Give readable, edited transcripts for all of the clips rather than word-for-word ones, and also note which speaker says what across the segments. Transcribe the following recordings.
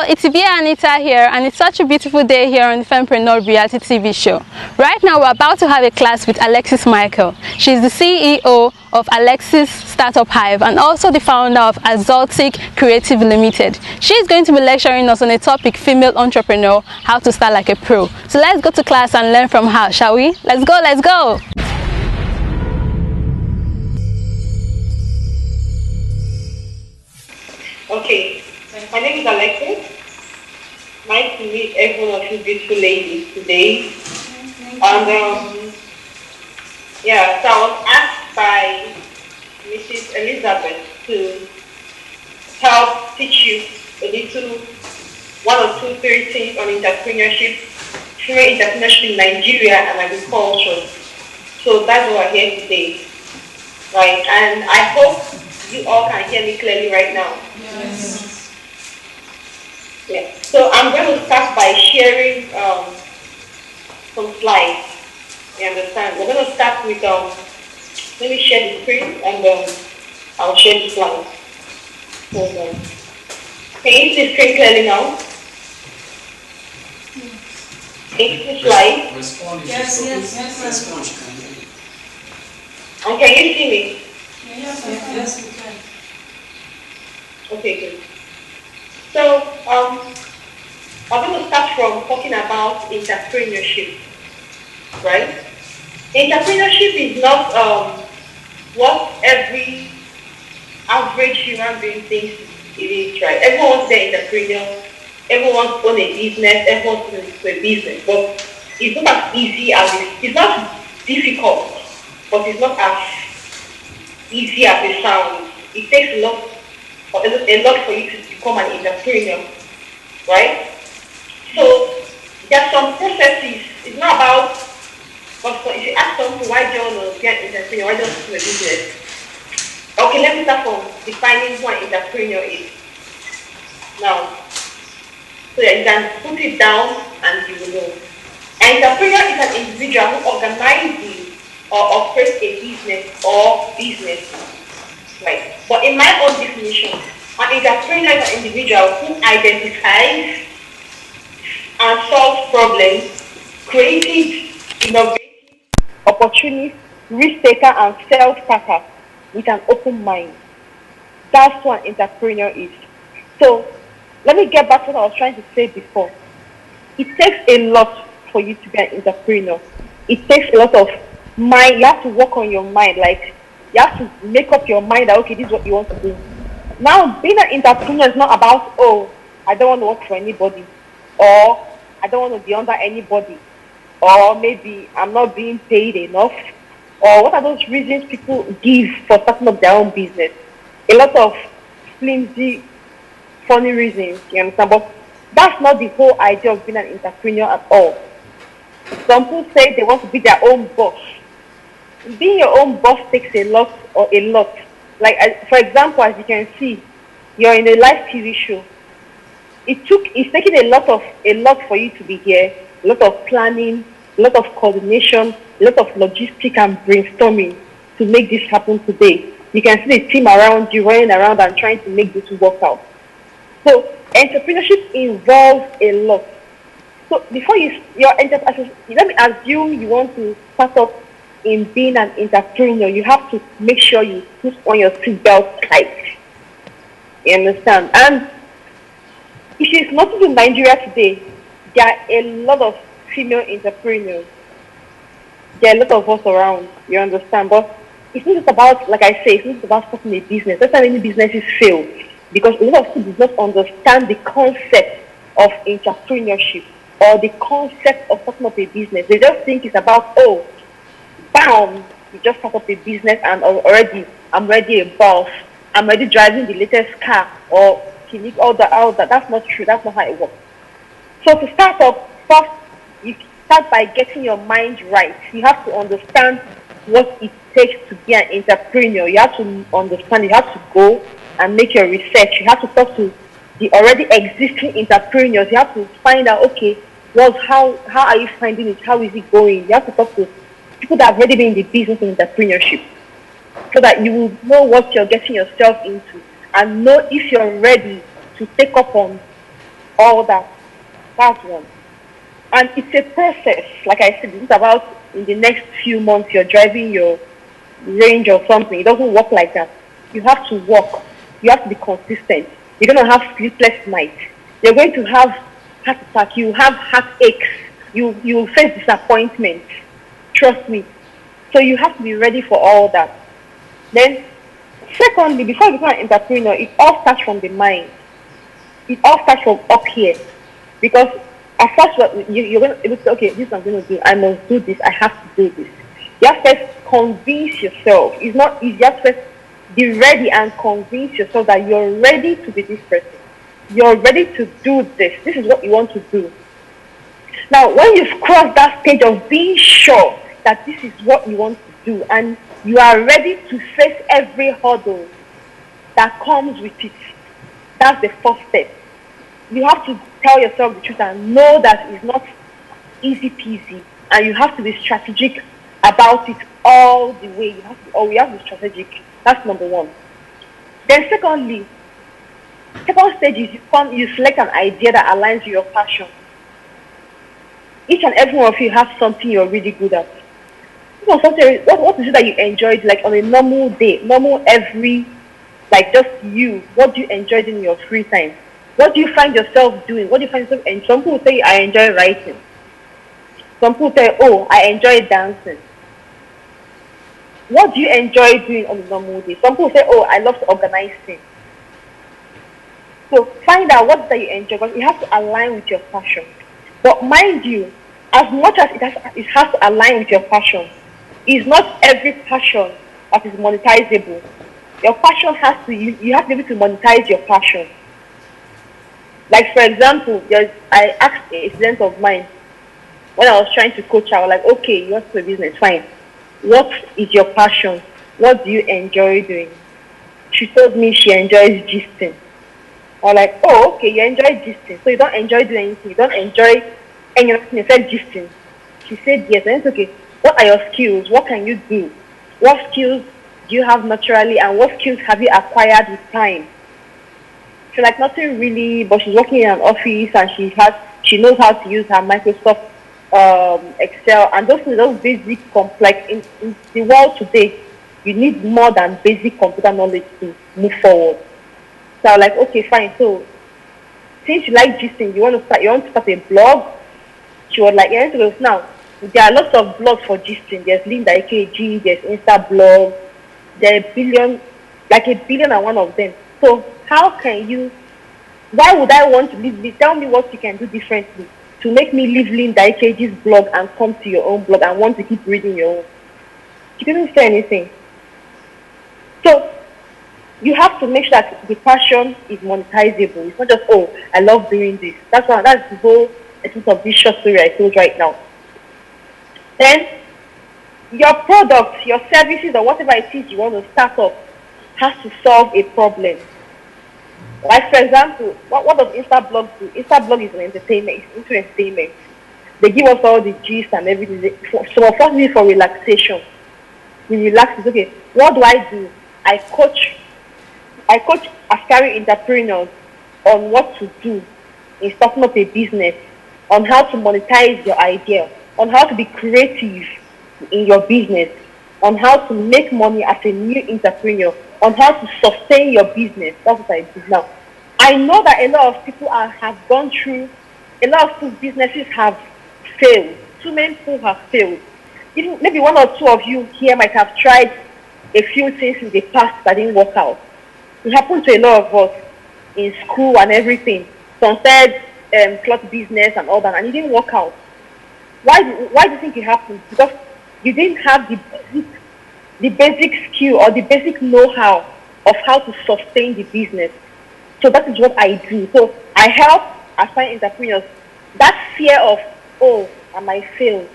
Speaker 1: it's Ibia Anita here, and it's such a beautiful day here on the Enterpreneural Reality TV show. Right now, we're about to have a class with Alexis Michael. She's the CEO of Alexis Startup Hive and also the founder of Exotic Creative Limited. She's going to be lecturing us on a topic, female entrepreneur, how to start like a pro. So let's go to class and learn from her, shall we? Let's go, let's go!
Speaker 2: Okay, my name is Alexis. Nice to meet every one of you beautiful ladies today. And yeah, so I was asked by Mrs. Elizabeth to help teach you a little, one or two, three things on entrepreneurship, female entrepreneurship in Nigeria and agriculture. So that's why we're here today. Right, and I hope you all can hear me clearly right now.
Speaker 3: Yes.
Speaker 2: Yeah. So I'm going to start by sharing some slides. You understand? We're going to start with let me share the screen and I'll share the slides. Hold on. Can you see the screen clearly now? Can you see the slide?
Speaker 3: Yes.
Speaker 2: Respond. And can you see me?
Speaker 3: Yes, we can.
Speaker 2: Okay, good. So, I'm going to start from talking about entrepreneurship, right? Entrepreneurship is not what every average human being thinks it is, right? Everyone wants to be an entrepreneur, everyone wants to own a business, everyone wants to own a business, but it's not as easy as it's not difficult, but it's not as easy as it sounds. It takes a lot for you to become an entrepreneur, right? So there are some processes. It's not about, but if you ask someone why do you want to be an entrepreneur, why do you want to do a business? Okay, let me start from defining what an entrepreneur is. Now, so that you can put it down and you will know. An entrepreneur is an individual who organizes or operates a business or business. Right. But in my own definition, an entrepreneur is an individual who identifies and solves problems, creative, innovative, opportunist, risk taker, and self-starter with an open mind. That's what an entrepreneur is. So let me get back to what I was trying to say before. It takes a lot for you to be an entrepreneur. It takes a lot of mind. You have to work on your mind, like you have to make up your mind that okay, this is what you want to do. Now, being an entrepreneur is not about, oh, I don't want to work for anybody, or I don't want to be under anybody, or maybe I'm not being paid enough, or what are those reasons people give for starting up their own business? A lot of flimsy, funny reasons, you understand? But that's not the whole idea of being an entrepreneur at all. Some people say they want to be their own boss. Being your own boss takes a lot. Like, for example, as you can see, you're in a live TV show. It's taking a lot for you to be here, a lot of planning, a lot of coordination, a lot of logistics and brainstorming to make this happen today. You can see the team around you running around and trying to make this work out. So entrepreneurship involves a lot. So before let me assume you want to start up in being an entrepreneur, you have to make sure you put on your seatbelt tight. You understand? And if it's not in Nigeria today, there are a lot of female entrepreneurs. There are a lot of us around, you understand? But it's not just about, like I say, it's not just about starting a business. That's why many businesses fail. Because a lot of people do not understand the concept of entrepreneurship or the concept of starting up a business. They just think it's about, oh, bam, you just start up a business and I'm already a boss. I'm already driving the latest car or all that. That's not true. That's not how it works. So to start up, first, you start by getting your mind right. You have to understand what it takes to be an entrepreneur. You have to understand, you have to go and make your research. You have to talk to the already existing entrepreneurs. You have to find out, okay, how are you finding it? How is it going? You have to talk to people that have already been in the business of entrepreneurship so that you will know what you're getting yourself into and know if you're ready to take up on all that. That's one. And it's a process. Like I said, it's about in the next few months you're driving your range or something. It doesn't work like that. You have to work. You have to be consistent. You're going to have sleepless nights. You're going to have heart attack. You have heartaches. You will face disappointment. Trust me. So you have to be ready for all that. Then, secondly, before you become an entrepreneur, it all starts from the mind. It all starts from up here. Because at first, you're going to say, okay, this I'm going to do. I must do this. I have to do this. You have to first convince yourself. It's not easy. You have to first be ready and convince yourself that you're ready to be this person. You're ready to do this. This is what you want to do. Now, when you've crossed that stage of being sure that this is what you want to do and you are ready to face every hurdle that comes with it, that's the first step. You have to tell yourself the truth and know that it's not easy peasy, and you have to be strategic about it all the way. You have to be strategic. That's number one. Then secondly, second stage is you select an idea that aligns with your passion. Each and every one of you have something you're really good at. What is it that you enjoyed, like on a normal day, like just you? What do you enjoy in your free time? What do you find yourself doing? What do you find yourself enjoying? Some people say, I enjoy writing. Some people say, oh, I enjoy dancing. What do you enjoy doing on a normal day? Some people say, oh, I love to organize things. So find out what that you enjoy, but you have to align with your passion. But mind you, as much as it has to align with your passion, it's not every passion that is monetizable. Your passion has to, you have to be able to monetize your passion. Like for example, I asked a student of mine when I was trying to coach her, I was like, okay, you want to do a business, fine. What is your passion? What do you enjoy doing? She told me she enjoys gisting. I was like, oh, okay, you enjoy gisting. So you don't enjoy doing anything. You don't enjoy anything except gisting. She said yes. And it's okay. What are your skills? What can you do? What skills do you have naturally, and what skills have you acquired with time? She's like, nothing really, but she's working in an office and she knows how to use her Microsoft Excel, and those basic complex in the world today. You need more than basic computer knowledge to move forward. So I was like, okay, fine. So since you like gisting, you want to start a blog? She was like, yeah, so now there are lots of blogs for gisting. There's Linda AKG, there's Insta blog, there are a billion and one of them. So why would I want to leave this? Tell me what you can do differently to make me leave Linda AKG's blog and come to your own blog and want to keep reading your own. She didn't say anything. So you have to make sure that the passion is monetizable. It's not just, oh, I love doing this. That's the whole essence of this short story I told right now. Then your products, your services, or whatever it is you want to start up has to solve a problem. Like for example, what does Instablog do? Instablog is an entertainment. It's into entertainment. They give us all the gist and everything. Some of us need for relaxation. We relax. It's okay. What do? I coach aspiring entrepreneurs on what to do in starting up a business, on how to monetize your idea, on how to be creative in your business, on how to make money as a new entrepreneur, on how to sustain your business. That's what I do now. I know that a lot of people have gone through, a lot of people's businesses have failed. Too many people have failed. Even maybe one or two of you here might have tried a few things in the past that didn't work out. It happened to a lot of us in school and everything. Some said cloth business and all that, and it didn't work out. Why do you think it happened? Because you didn't have the basic skill or the basic know-how of how to sustain the business. So that is what I do. So I help aspiring entrepreneurs. That fear of, oh, I might fail.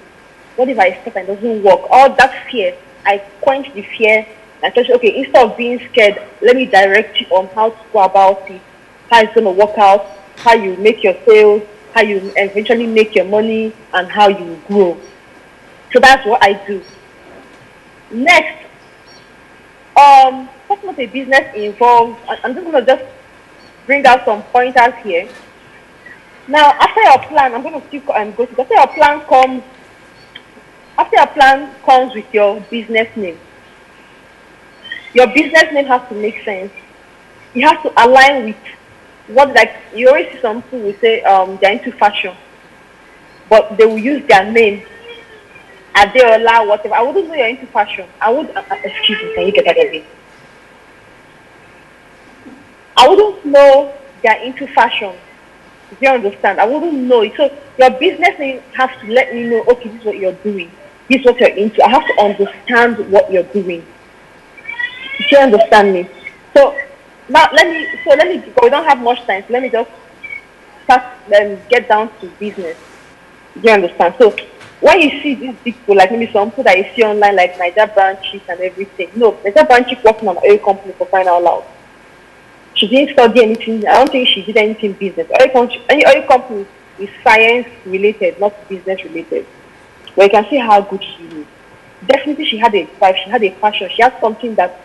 Speaker 2: What if I start and it doesn't work? All that fear, I quench the fear and tell you, okay, instead of being scared, let me direct you on how to go about it, how it's going to work out, how you make your sales, how you eventually make your money, and how you grow. So that's what I do. Next, talking about a business involves, I'm just going to bring out some pointers here. Now, after your plan, I'm going to still go to after your plan comes. After your plan comes with your business name. Your business name has to make sense. You have to align with what, like you always see some people will say they're into fashion, but they will use their name, Adeola, whatever. I wouldn't know you're into fashion. I would excuse me, can you get that again? I wouldn't know they're into fashion. Do you understand? I wouldn't know it. So your business name has to let me know, okay, this is what you're doing. This is what you're into. I have to understand what you're doing. Do you understand me? So now let me we don't have much time, so let me just start get down to business. Do you understand? So when you see these people, like maybe some people that you see online, like Niger branches and everything. No, Niger branch working on an oil company for crying out loud. She didn't study anything. I don't think she did anything business. Any oil company is science related, not business related. But you can see how good she is. Definitely she had a drive, she had a passion, she had something that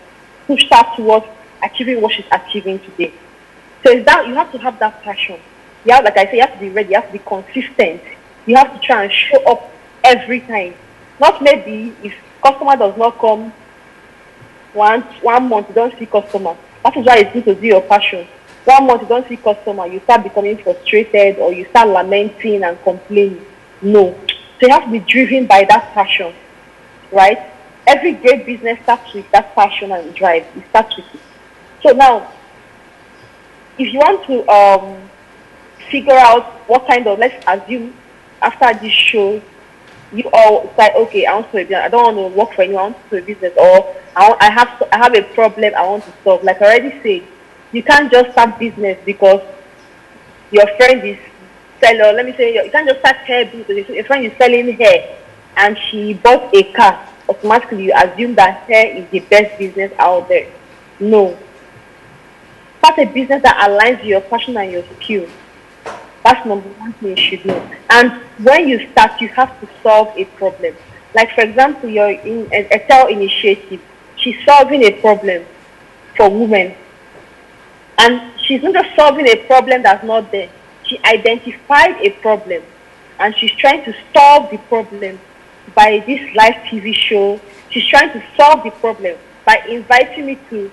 Speaker 2: pushed her towards achieving what she's achieving today. So it's that you have to have that passion. You have, like I say, you have to be ready, you have to be consistent. You have to try and show up every time. Not maybe if customer does not come one month, you don't see customer. That is why it's good to do your passion. 1 month you don't see customer, you start becoming frustrated or you start lamenting and complaining. No. So you have to be driven by that passion, right? Every great business starts with that passion and drive. It starts with it. So now, if you want to figure out what kind of, let's assume after this show, you all say, okay, I want to be, I don't want to work for anyone, I want to do a business, or I have a problem I want to solve. Like I already said, you can't just start business because your friend is selling. Let me say, you can't just start hair business. Your friend is selling hair, and she bought a car. Automatically, you assume that hair is the best business out there. No. Start a business that aligns your passion and your skill. That's number one thing you should know. And when you start, you have to solve a problem. Like for example, you're in an Excel initiative. She's solving a problem for women. And she's not just solving a problem that's not there. She identified a problem and she's trying to solve the problem by this live TV show. She's trying to solve the problem by inviting me to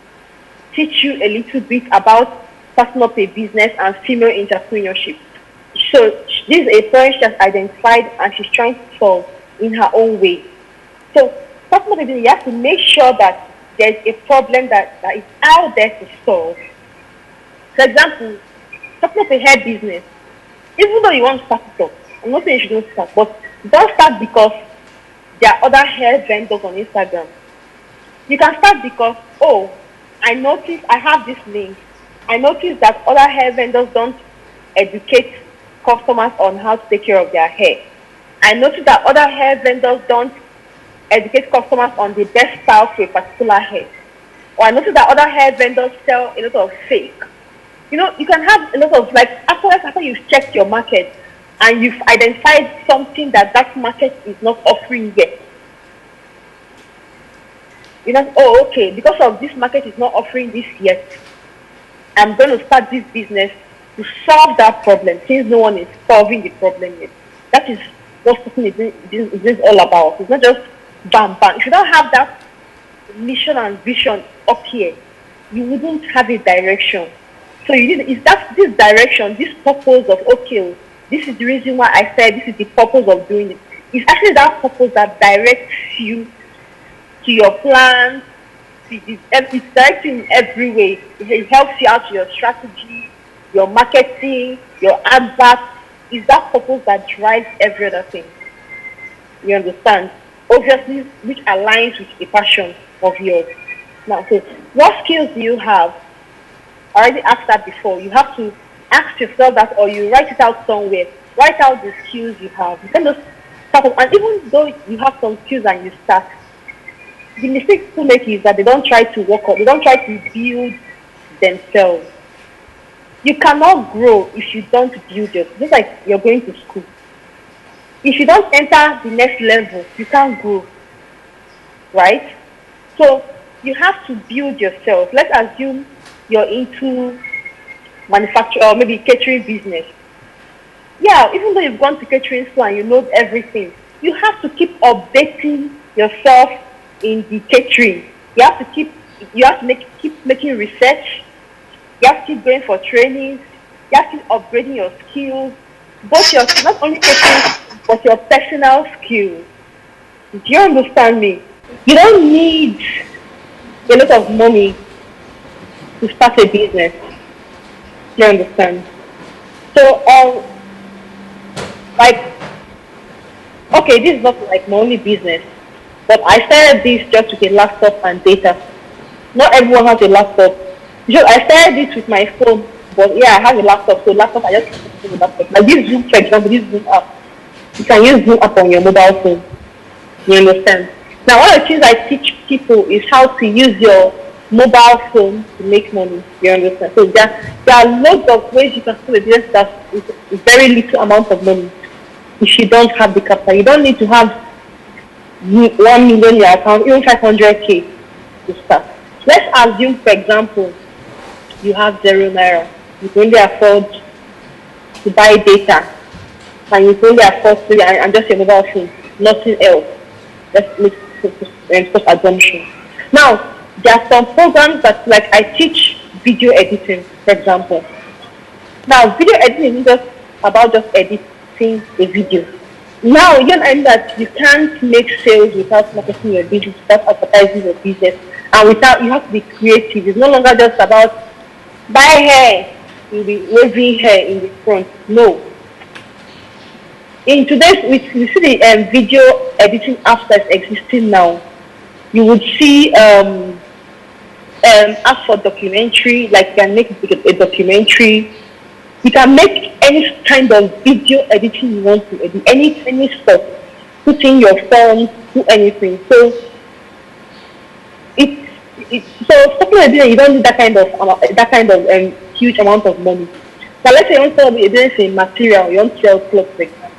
Speaker 2: teach you a little bit about personal pay business and female entrepreneurship. So this is a point she has identified and she's trying to solve in her own way. So personal pay business, you have to make sure that there's a problem that is out there to solve. For example, talking of a hair business, even though you want to start it up, I'm not saying you shouldn't start, but don't start because there are other hair vendors on Instagram. You can start because, oh, I noticed I have this link. I noticed that other hair vendors don't educate customers on how to take care of their hair. I noticed that other hair vendors don't educate customers on the best style for a particular hair. Or I noticed that other hair vendors sell a lot of fake. You know, you can have a lot of, like, after you've checked your market and you've identified something that market is not offering yet. You know, oh, okay, because of this market is not offering this yet, I'm going to start this business to solve that problem since no one is solving the problem yet. That is what something is all about. It's not just bam, bam. If you don't have that mission and vision up here, you wouldn't have a direction. So you need, is that this direction, this purpose of, okay, this is the reason why I said this is the purpose of doing it. It's actually that purpose that directs you to your plans. It's directing in every way. It helps you out your strategy, your marketing, your advert. It's that purpose that drives every other thing. You understand? Obviously, which aligns with the passion of yours. Now, so what skills do you have? I already asked that before. You have to ask yourself that, or you write it out somewhere. Write out the skills you have. You can just start off, and even though you have some skills and you start, the mistake people make is that they don't try to work on, they don't try to build themselves. You cannot grow if you don't build yourself. Just like you're going to school. If you don't enter the next level, you can't grow. Right? So you have to build yourself. Let's assume you're into manufacturing or maybe catering business. Yeah, even though you've gone to catering school and you know everything, you have to keep updating yourself in the catering. You have to keep making research. You have to keep going for trainings. You have to keep upgrading your skills, both your not only catering but your personal skills. Do you understand me? You don't need a lot of money to start a business. Do you understand? So, like, okay, this is not like my only business, but I started this just with a laptop and data. Not everyone has a laptop. So I started this with my phone, but yeah, I have a laptop. So laptop, I just use the laptop. Like this Zoom, for example, this Zoom app. You can use Zoom app on your mobile phone. You understand? Now, one of the things I teach people is how to use your mobile phone to make money. You understand? So there are loads of ways you can start a business that is very little amount of money. If you don't have the capital, you don't need to have 1 million in your account, even 500K to start. Let's assume, for example, you have 0 naira. You can only afford to buy data, and you can only afford to and just your mobile phone, nothing else. Let's make such assumption. Now, there are some programs that, like, I teach video editing, for example. Now, video editing is just about just editing a video. Now, you know that you can't make sales without marketing your business, without advertising your business, and without, you have to be creative. It's no longer just about buy hair, you'll be waving hair in the front. No. In today's, we see the video editing apps that's existing now. You would see ask for documentary, like you can make a documentary. You can make any kind of video editing you want to edit, any stuff. Put in your phone, do anything. So so something like that, you don't need that kind of huge amount of money. Now let's say you want to sell a business in material, you want to sell clothes, like that.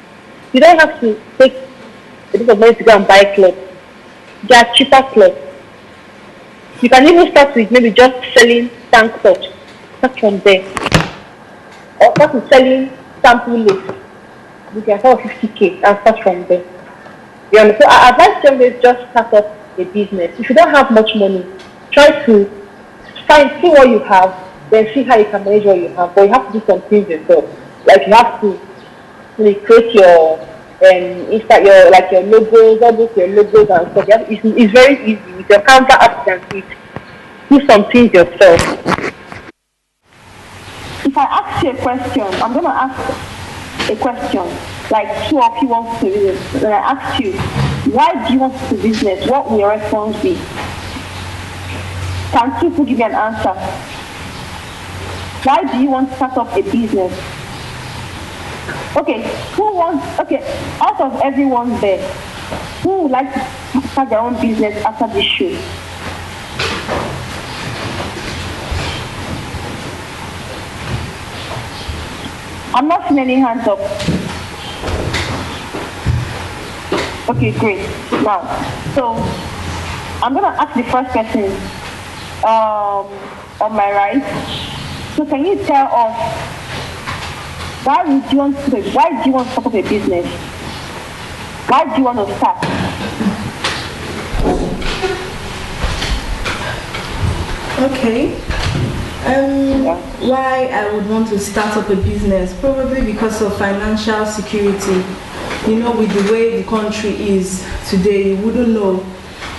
Speaker 2: You don't have to take a bit of money to go and buy clothes. There are cheaper clothes. You can even start with maybe just selling tank tops. Start from there. Or start with selling sample lace. You can sell 50K and start from there. You understand? So I advise them just start up a business. If you don't have much money, try to see what you have, then see how you can manage what you have. But you have to do some things yourself. Like you have to create your your logos, all those your logos and stuff. It's very easy with your counter applicants. Do some things yourself. If I ask you a question, I'm gonna ask a question. Like two of you want to do this. When I ask you, why do you want to do business? What will your response be? Can two people give me an answer? Why do you want to start up a business? Okay, out of everyone there, who would like to start their own business after this show? I'm not seeing any hands up. Okay, great. Now, so I'm gonna ask the first person on my right. So can you tell us why do you want to start up a business? Why do you want to start?
Speaker 3: Okay. Why I would want to start up a business? Probably because of financial security. You know, with the way the country is today, you wouldn't know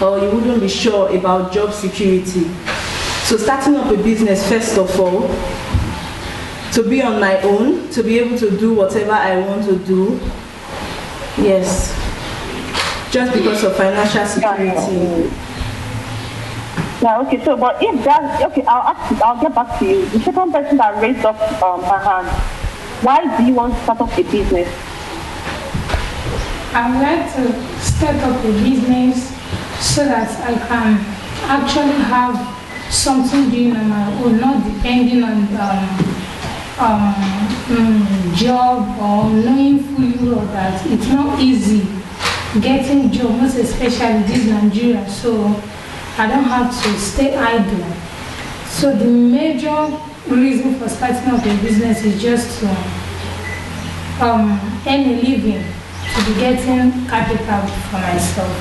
Speaker 3: or you wouldn't be sure about job security. So starting up a business, first of all, to be on my own, to be able to do whatever I want to do. Yes. Just because of financial security.
Speaker 2: Yeah, okay, so, but if that, okay, I'll get back to you. The second person that raised up her hand, why do you want to start up a business?
Speaker 4: I would like to start up a business so that I can actually have something doing on my own, not depending on job or knowing fully well that it's not easy getting job, most especially this Nigeria. So I don't have to stay idle. So the major reason for starting up a business is just to earn a living to be getting capital for myself.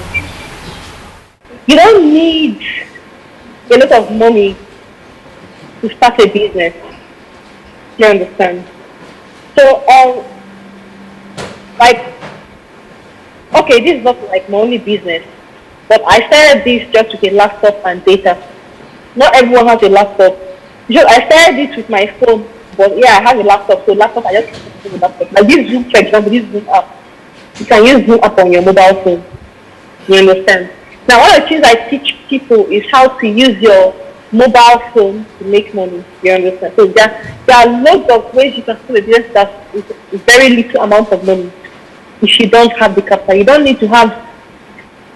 Speaker 2: You don't need a lot of money to start a business. You understand? So, okay, this is not like my only business, but I started this just with a laptop and data. Not everyone has a laptop. So I started this with my phone, but yeah, I have a laptop. So laptop, I just use the laptop. Like this Zoom, for example, this Zoom app. You can use Zoom app on your mobile phone. You understand? Now, one of the things I teach people is how to use your mobile phone to make money. You understand? So there are loads of ways you can start a business that is very little amount of money. If you don't have the capital, you don't need to have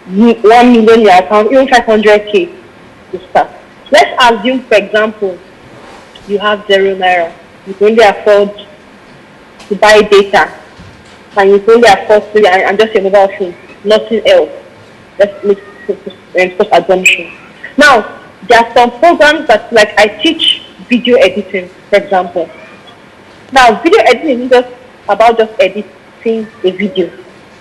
Speaker 2: 1 million in your account, even 500K to start. Let's assume, for example, you have 0 naira. You can only afford to buy data, and you can only afford to and just your mobile phone, nothing else. Let's make such assumption. Now, there are some programs that, like, I teach video editing, for example. Now, video editing isn't just about just editing a video.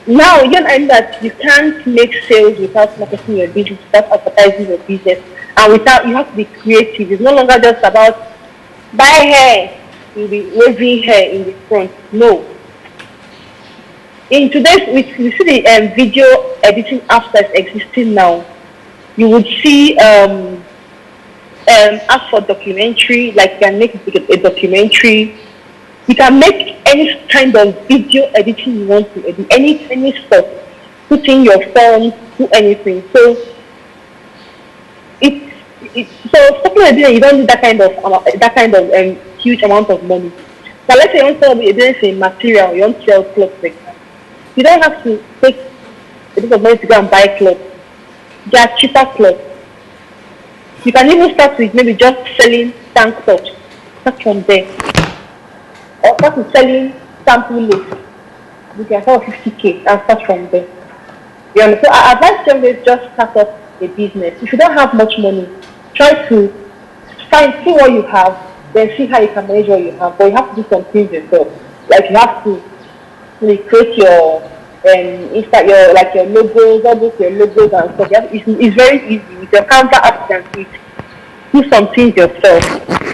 Speaker 2: Now, you know that you can't make sales without marketing your business, without advertising your business, and without, you have to be creative. It's no longer just about buy hair, you'll be waving hair in the front. No. In today's, we see the video editing apps that's existing now. You would see ask for documentary, like you can make a documentary. You can make any kind of video editing you want to edit, any stuff. Put in your phone, do anything. So so something like that, you don't need that kind of huge amount of money. Now let's say you want to sell a business in material, you want to sell clothes, like that. You don't have to take a bit of money to go and buy clothes. There are cheaper clothes. You can even start with maybe just selling tank tops. Start from there. Or start with selling sample lace. You can sell 50K and start from there. You understand? So I advise them just start up a business. If you don't have much money, try to see what you have, then see how you can manage what you have. But you have to do some things yourself. Like you have to create your your logos, all those your logos and stuff. It's very easy with your counter apps and do some things yourself.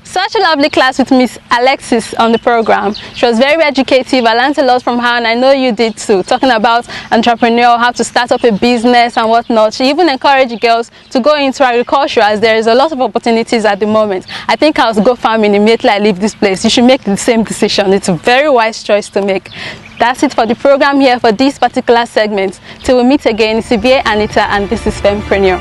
Speaker 1: Such a lovely class with Miss Alexis on the program. She was very educative. I learned a lot from her, and I know you did too, talking about entrepreneurial, how to start up a business and whatnot. She even encouraged girls to go into agriculture, as there is a lot of opportunities at the moment. I think I'll go farming immediately I leave this place. You should make the same decision. It's a very wise choice to make. That's it for the program here for this particular segment. Till we meet again, it's Anita, and this is Fempreneur.